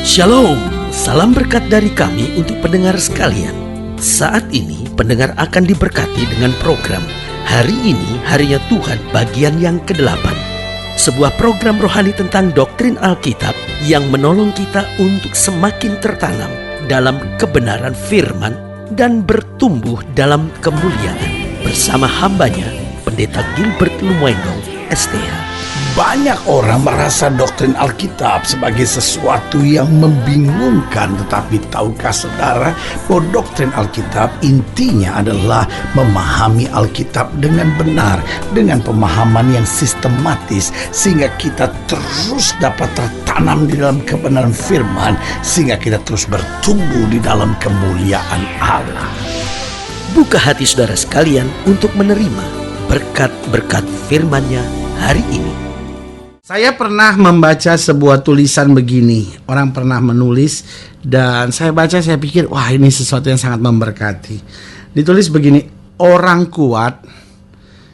Shalom, salam berkat dari kami untuk pendengar sekalian. Saat ini pendengar akan diberkati dengan program Hari Ini Harinya Tuhan bagian yang ke-8. Sebuah program rohani tentang doktrin Alkitab yang menolong kita untuk semakin tertanam dalam kebenaran firman dan bertumbuh dalam kemuliaan. Bersama hambanya, Pendeta Gilbert Lumwendong, STH. Banyak orang merasa doktrin Alkitab sebagai sesuatu yang membingungkan. Tetapi tahukah saudara bahwa doktrin Alkitab intinya adalah memahami Alkitab dengan benar, dengan pemahaman yang sistematis, sehingga kita terus dapat tertanam di dalam kebenaran firman, sehingga kita terus bertumbuh di dalam kemuliaan Allah. Buka hati saudara sekalian untuk menerima berkat-berkat firman-Nya hari ini. Saya pernah membaca sebuah tulisan begini. Orang pernah menulis dan saya baca, saya pikir, wah, ini sesuatu yang sangat memberkati. Ditulis begini: orang kuat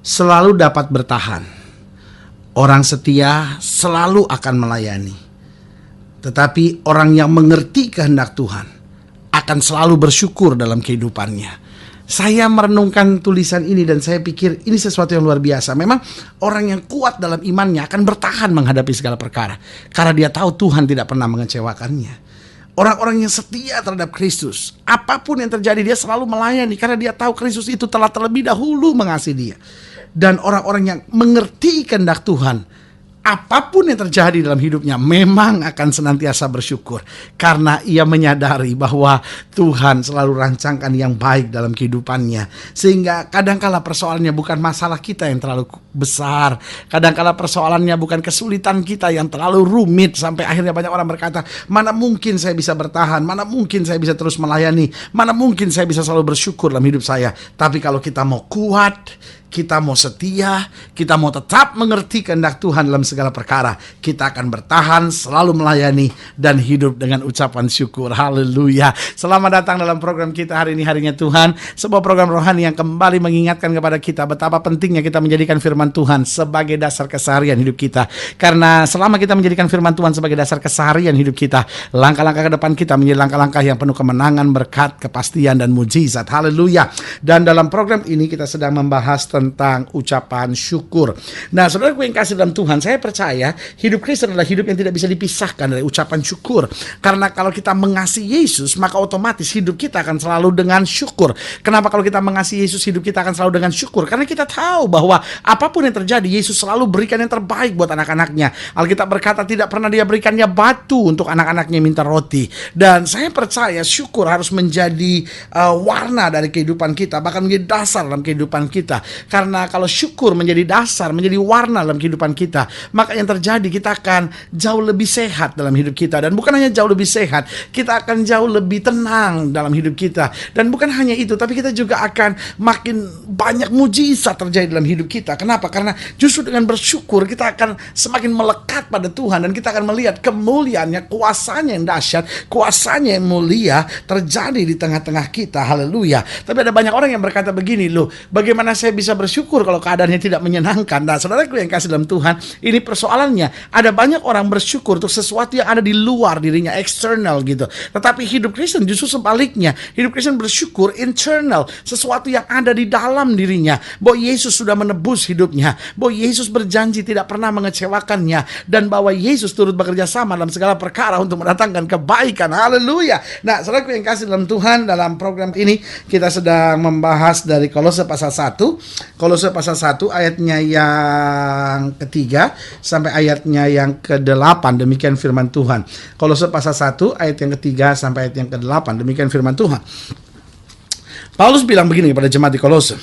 selalu dapat bertahan. Orang setia selalu akan melayani. Tetapi orang yang mengerti kehendak Tuhan akan selalu bersyukur dalam kehidupannya. Saya merenungkan tulisan ini dan saya pikir ini sesuatu yang luar biasa. Memang orang yang kuat dalam imannya akan bertahan menghadapi segala perkara, karena dia tahu Tuhan tidak pernah mengecewakannya. Orang-orang yang setia terhadap Kristus, apapun yang terjadi dia selalu melayani, karena dia tahu Kristus itu telah terlebih dahulu mengasihi dia. Dan orang-orang yang mengerti kehendak Tuhan, apapun yang terjadi dalam hidupnya memang akan senantiasa bersyukur, karena ia menyadari bahwa Tuhan selalu rancangkan yang baik dalam kehidupannya. Sehingga kadangkala persoalannya bukan masalah kita yang terlalu besar, kadangkala persoalannya bukan kesulitan kita yang terlalu rumit, sampai akhirnya banyak orang berkata, mana mungkin saya bisa bertahan, mana mungkin saya bisa terus melayani, mana mungkin saya bisa selalu bersyukur dalam hidup saya. Tapi kalau kita mau kuat, kita mau setia, kita mau tetap mengerti kehendak Tuhan dalam segala perkara, kita akan bertahan, selalu melayani, dan hidup dengan ucapan syukur. Haleluya. Selamat datang dalam program kita Hari Ini Harinya Tuhan, sebuah program rohani yang kembali mengingatkan kepada kita betapa pentingnya kita menjadikan firman Tuhan sebagai dasar keseharian hidup kita. Karena selama kita menjadikan firman Tuhan sebagai dasar keseharian hidup kita, langkah-langkah ke depan kita menjadi langkah-langkah yang penuh kemenangan, berkat, kepastian, dan mujizat. Haleluya. Dan dalam program ini kita sedang membahas tentang ucapan syukur. Nah, saudaraku yang kasih dalam Tuhan, saya percaya hidup Kristen adalah hidup yang tidak bisa dipisahkan dari ucapan syukur. Karena kalau kita mengasihi Yesus, maka otomatis hidup kita akan selalu dengan syukur. Kenapa kalau kita mengasihi Yesus, hidup kita akan selalu dengan syukur? Karena kita tahu bahwa apapun yang terjadi, Yesus selalu berikan yang terbaik buat anak-anaknya. Alkitab berkata tidak pernah dia berikannya batu untuk anak-anaknya minta roti. Dan saya percaya syukur harus menjadi warna dari kehidupan kita, bahkan menjadi dasar dalam kehidupan kita. Karena kalau syukur menjadi dasar, menjadi warna dalam kehidupan kita, maka yang terjadi kita akan jauh lebih sehat dalam hidup kita. Dan bukan hanya jauh lebih sehat, kita akan jauh lebih tenang dalam hidup kita. Dan bukan hanya itu, tapi kita juga akan makin banyak mujizat terjadi dalam hidup kita. Kenapa? Karena justru dengan bersyukur kita akan semakin melekat pada Tuhan, dan kita akan melihat kemuliaannya, kuasanya yang dahsyat, kuasanya yang mulia terjadi di tengah-tengah kita. Haleluya. Tapi ada banyak orang yang berkata begini, loh, bagaimana saya bisa bersyukur kalau keadaannya tidak menyenangkan? Nah, saudaraku yang kasih dalam Tuhan, ini persoalannya. Ada banyak orang bersyukur untuk sesuatu yang ada di luar dirinya, eksternal gitu. Tetapi hidup Kristen justru sebaliknya. Hidup Kristen bersyukur internal, sesuatu yang ada di dalam dirinya. Bahwa Yesus sudah menebus hidupnya, bahwa Yesus berjanji tidak pernah mengecewakannya, dan bahwa Yesus turut bekerja sama dalam segala perkara untuk mendatangkan kebaikan. Haleluya. Nah, saudaraku yang kasih dalam Tuhan, dalam program ini kita sedang membahas dari Kolose pasal 1. Kolose pasal 1 ayatnya yang ketiga sampai ayatnya yang ke-8. Demikian firman Tuhan. Kolose pasal 1 ayat yang ketiga sampai ayat yang ke-8. Demikian firman Tuhan. Paulus bilang begini kepada jemaat di Kolose: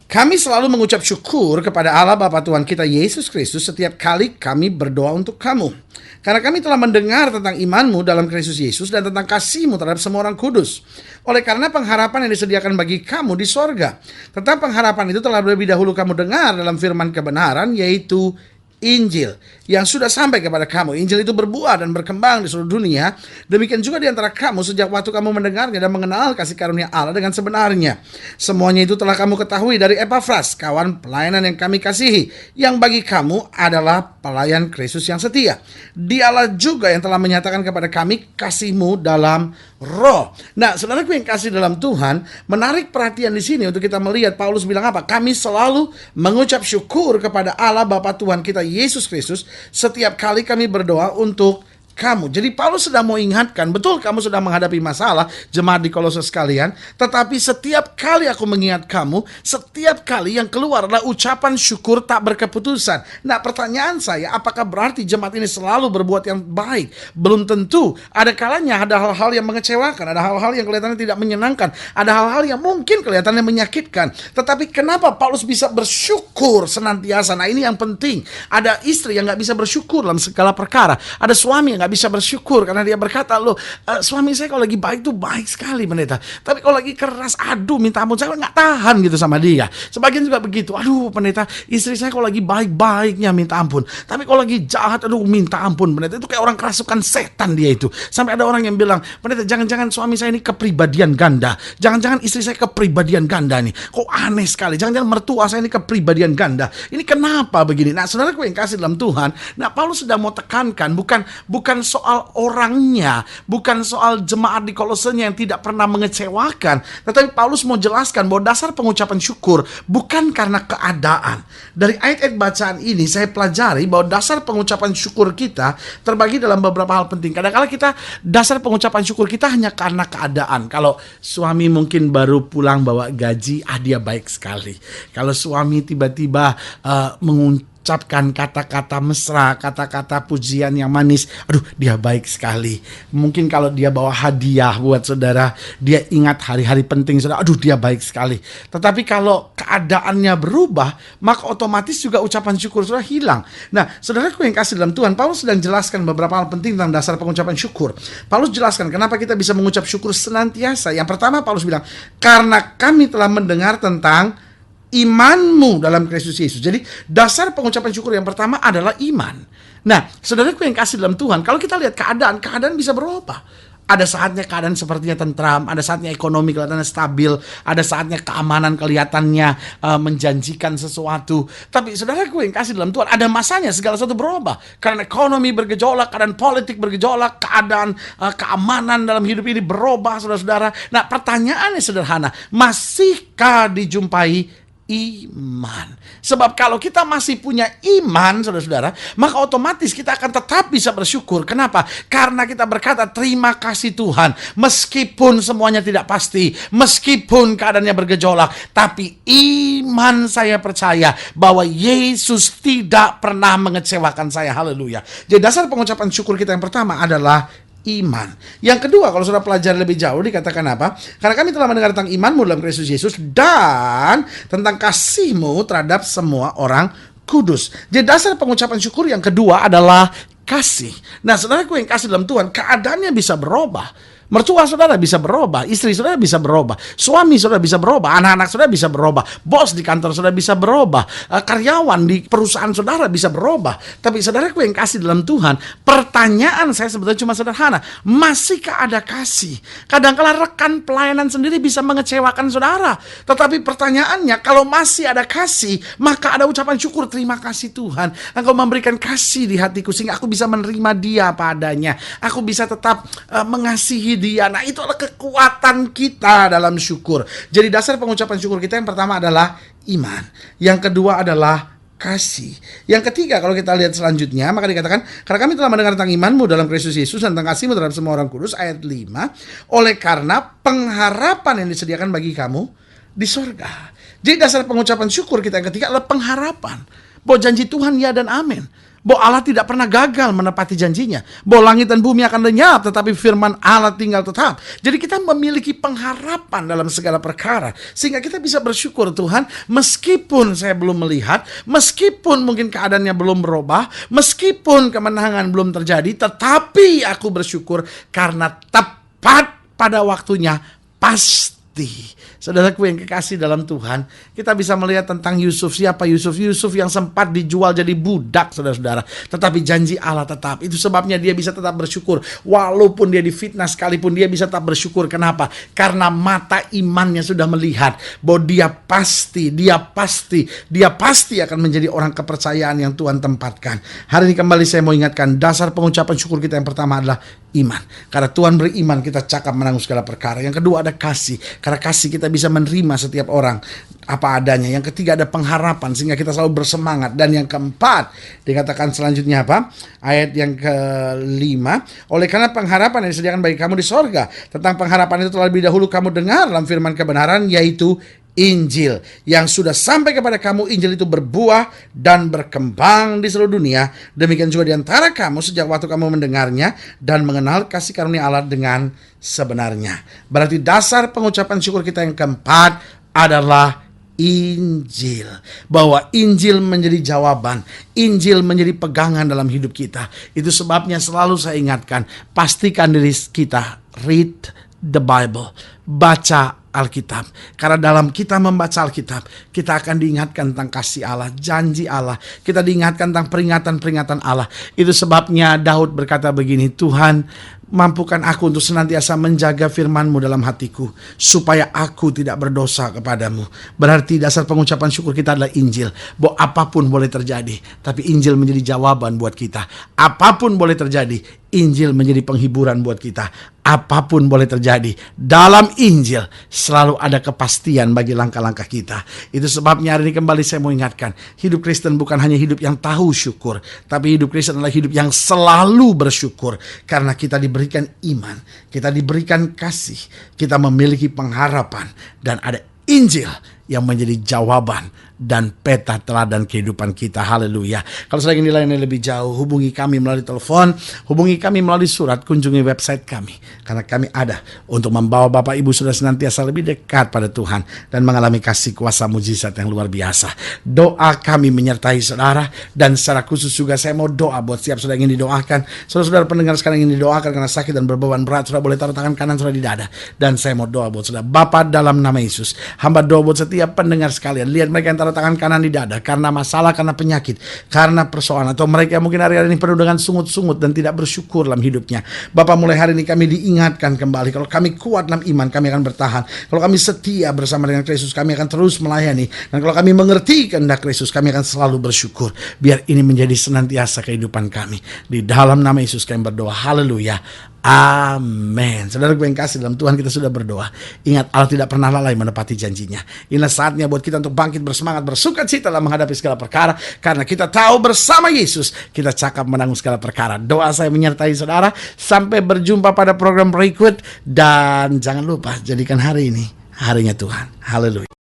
kami selalu mengucap syukur kepada Allah Bapa Tuhan kita Yesus Kristus setiap kali kami berdoa untuk kamu, karena kami telah mendengar tentang imanmu dalam Kristus Yesus dan tentang kasihmu terhadap semua orang kudus, oleh karena pengharapan yang disediakan bagi kamu di sorga. Tentang pengharapan itu telah lebih dahulu kamu dengar dalam firman kebenaran, yaitu Injil yang sudah sampai kepada kamu. Injil itu berbuah dan berkembang di seluruh dunia. Demikian juga di antara kamu sejak waktu kamu mendengarnya dan mengenal kasih karunia Allah dengan sebenarnya. Semuanya itu telah kamu ketahui dari Epafras, kawan pelayanan yang kami kasihi, yang bagi kamu adalah pelayan Kristus yang setia. Dialah juga yang telah menyatakan kepada kami kasihmu dalam roh. Nah, saudaraku yang kasih dalam Tuhan, menarik perhatian di sini untuk kita melihat Paulus bilang apa? Kami selalu mengucap syukur kepada Allah Bapa Tuhan kita Yesus Kristus setiap kali kami berdoa untuk kamu. Jadi Paulus sedang mau ingatkan, betul kamu sedang menghadapi masalah, jemaat di Kolose sekalian, tetapi setiap kali aku mengingat kamu, setiap kali yang keluar adalah ucapan syukur tak berkeputusan. Nah, pertanyaan saya, apakah berarti jemaat ini selalu berbuat yang baik? Belum tentu. Ada kalanya ada hal-hal yang mengecewakan, ada hal-hal yang kelihatannya tidak menyenangkan, ada hal-hal yang mungkin kelihatannya menyakitkan. Tetapi kenapa Paulus bisa bersyukur senantiasa? Nah, ini yang penting. Ada istri yang gak bisa bersyukur dalam segala perkara. Ada suami yang gak bisa bersyukur karena dia berkata, loh suami saya kalau lagi baik tuh baik sekali pendeta, tapi kalau lagi keras, aduh minta ampun, saya nggak tahan gitu sama dia. Sebagian juga begitu, aduh pendeta, istri saya kalau lagi baik-baiknya minta ampun, tapi kalau lagi jahat, aduh minta ampun pendeta. Itu kayak orang kerasukan setan dia itu. Sampai ada orang yang bilang, pendeta jangan-jangan suami saya ini kepribadian ganda, jangan-jangan istri saya kepribadian ganda nih, kok aneh sekali, jangan-jangan mertua saya ini kepribadian ganda, ini kenapa begini? Nah, saudaraku yang kasih dalam Tuhan, nah Paulus sedang mau tekankan bukan soal orangnya, bukan soal jemaat di Kolosenya yang tidak pernah mengecewakan, tetapi Paulus mau jelaskan bahwa dasar pengucapan syukur bukan karena keadaan. Dari ayat-ayat bacaan ini saya pelajari bahwa dasar pengucapan syukur kita terbagi dalam beberapa hal penting. Kadang-kadang kita dasar pengucapan syukur kita hanya karena keadaan. Kalau suami mungkin baru pulang bawa gaji, dia baik sekali. Kalau suami tiba-tiba mengucapkan kata-kata mesra, kata-kata pujian yang manis, aduh dia baik sekali. Mungkin kalau dia bawa hadiah buat saudara, dia ingat hari-hari penting saudara, aduh dia baik sekali. Tetapi kalau keadaannya berubah, maka otomatis juga ucapan syukur saudara hilang. Nah, saudaraku yang kasih dalam Tuhan, Paulus sedang jelaskan beberapa hal penting tentang dasar pengucapan syukur. Paulus jelaskan kenapa kita bisa mengucap syukur senantiasa. Yang pertama Paulus bilang, karena kami telah mendengar tentang imanmu dalam Kristus Yesus. Jadi dasar pengucapan syukur yang pertama adalah iman. Nah, saudaraku yang kasih dalam Tuhan, kalau kita lihat keadaan bisa berubah. Ada saatnya keadaan sepertinya tentram, ada saatnya ekonomi kelihatannya stabil, ada saatnya keamanan kelihatannya menjanjikan sesuatu. Tapi saudaraku yang kasih dalam Tuhan, ada masanya segala sesuatu berubah. Karena ekonomi bergejolak, keadaan politik bergejolak, keadaan keamanan dalam hidup ini berubah, saudara-saudara. Nah, pertanyaannya sederhana, masihkah dijumpai iman? Sebab kalau kita masih punya iman, saudara-saudara, maka otomatis kita akan tetap bisa bersyukur. Kenapa? Karena kita berkata, terima kasih Tuhan, meskipun semuanya tidak pasti, meskipun keadaannya bergejolak, tapi iman saya percaya bahwa Yesus tidak pernah mengecewakan saya. Haleluya. Jadi dasar pengucapan syukur kita yang pertama adalah iman. Yang kedua, kalau sudah pelajari lebih jauh, dikatakan apa? Karena kami telah mendengar tentang imanmu dalam Kristus Yesus dan tentang kasihmu terhadap semua orang kudus. Jadi dasar pengucapan syukur yang kedua adalah kasih. Nah, saudaraku yang kasih dalam Tuhan, keadaannya bisa berubah. Mertua saudara bisa berubah, istri saudara bisa berubah, suami saudara bisa berubah, anak-anak saudara bisa berubah, bos di kantor saudara bisa berubah, karyawan di perusahaan saudara bisa berubah. Tapi saudaraku yang kasih dalam Tuhan, pertanyaan saya sebetulnya cuma sederhana, masihkah ada kasih? Kadang-kala rekan pelayanan sendiri bisa mengecewakan saudara, tetapi pertanyaannya, kalau masih ada kasih, maka ada ucapan syukur. Terima kasih Tuhan, Engkau memberikan kasih di hatiku sehingga aku bisa menerima dia apa adanya, aku bisa tetap mengasihi dia. Nah, itu adalah kekuatan kita dalam syukur. Jadi dasar pengucapan syukur kita yang pertama adalah iman, yang kedua adalah kasih, yang ketiga kalau kita lihat selanjutnya, maka dikatakan karena kami telah mendengar tentang imanmu dalam Kristus Yesus dan tentang kasihmu terhadap semua orang kudus, ayat 5, oleh karena pengharapan yang disediakan bagi kamu di sorga. Jadi dasar pengucapan syukur kita yang ketiga adalah pengharapan bahwa janji Tuhan ya dan amin, bahwa Allah tidak pernah gagal menepati janjinya, bahwa langit dan bumi akan lenyap tetapi firman Allah tinggal tetap. Jadi kita memiliki pengharapan dalam segala perkara, sehingga kita bisa bersyukur, Tuhan, meskipun saya belum melihat, meskipun mungkin keadaannya belum berubah, meskipun kemenangan belum terjadi, tetapi aku bersyukur karena tepat pada waktunya pasti Saudaraku yang kekasih dalam Tuhan, kita bisa melihat tentang Yusuf. Siapa Yusuf? Yusuf yang sempat dijual jadi budak, saudara-saudara. Tetapi janji Allah tetap. Itu sebabnya dia bisa tetap bersyukur. Walaupun dia difitnah sekalipun, dia bisa tetap bersyukur. Kenapa? Karena mata imannya sudah melihat bahwa dia pasti akan menjadi orang kepercayaan yang Tuhan tempatkan. Hari ini kembali saya mau ingatkan, dasar pengucapan syukur kita yang pertama adalah iman. Karena Tuhan beriman, kita cakap menanggung segala perkara. Yang kedua ada kasih. Karena kasih kita bisa menerima setiap orang apa adanya. Yang ketiga ada pengharapan, sehingga kita selalu bersemangat. Dan yang keempat dikatakan selanjutnya apa? Ayat yang kelima, oleh karena pengharapan yang disediakan bagi kamu di sorga. Tentang pengharapan itu telah lebih dahulu kamu dengar dalam firman kebenaran, yaitu Injil yang sudah sampai kepada kamu. Injil itu berbuah dan berkembang di seluruh dunia. Demikian juga di antara kamu sejak waktu kamu mendengarnya dan mengenal kasih karunia Allah dengan sebenarnya. Berarti dasar pengucapan syukur kita yang keempat adalah Injil. Bahwa Injil menjadi jawaban, Injil menjadi pegangan dalam hidup kita. Itu sebabnya selalu saya ingatkan, pastikan diri kita read the Bible, baca Alkitab. Karena dalam kita membaca Alkitab, kita akan diingatkan tentang kasih Allah, janji Allah. Kita diingatkan tentang peringatan-peringatan Allah. Itu sebabnya Daud berkata begini, Tuhan, mampukan aku untuk senantiasa menjaga firman-Mu dalam hatiku, supaya aku tidak berdosa kepadamu. Berarti dasar pengucapan syukur kita adalah Injil. Bahwa apapun boleh terjadi, tapi Injil menjadi jawaban buat kita. Apapun boleh terjadi, Injil menjadi penghiburan buat kita. Apapun boleh terjadi, dalam Injil selalu ada kepastian bagi langkah-langkah kita. Itu sebabnya hari ini kembali saya mau ingatkan, hidup Kristen bukan hanya hidup yang tahu syukur, tapi hidup Kristen adalah hidup yang selalu bersyukur. Karena kita diberikan iman, kita diberikan kasih, kita memiliki pengharapan, dan ada Injil yang menjadi jawaban dan peta teladan kehidupan kita. Haleluya. Kalau sudah ingin dilayani lebih jauh, hubungi kami melalui telepon, hubungi kami melalui surat, kunjungi website kami. Karena kami ada untuk membawa Bapak Ibu sudah senantiasa lebih dekat pada Tuhan dan mengalami kasih kuasa mujizat yang luar biasa. Doa kami menyertai saudara, dan secara khusus juga saya mau doa buat setiap saudara ingin didoakan. Saudara-saudara pendengar sekarang ingin didoakan karena sakit dan berbeban berat, saudara boleh taruh tangan kanan saudara di dada. Dan saya mau doa buat saudara. Bapa, dalam nama Yesus, hamba doa buat setiap pendengar sekalian. Lihat mereka yang taruh tangan kanan di dada karena masalah, karena penyakit, karena persoalan, atau mereka yang mungkin hari-hari ini penuh dengan sungut-sungut dan tidak bersyukur dalam hidupnya. Bapak, mulai hari ini kami diingatkan kembali, kalau kami kuat dalam iman, kami akan bertahan. Kalau kami setia bersama dengan Kristus, kami akan terus melayani. Dan kalau kami mengerti kehendak Kristus, kami akan selalu bersyukur. Biar ini menjadi senantiasa kehidupan kami. Di dalam nama Yesus kami berdoa. Haleluya. Amin. Saudara gue yang kasih dalam Tuhan, kita sudah berdoa. Ingat, Allah tidak pernah lalai menepati janjinya. Inilah saatnya buat kita untuk bangkit bersemangat, bersukacita dalam menghadapi segala perkara. Karena kita tahu bersama Yesus kita cakap menanggung segala perkara. Doa saya menyertai saudara. Sampai berjumpa pada program berikut. Dan jangan lupa, jadikan hari ini harinya Tuhan. Haleluya.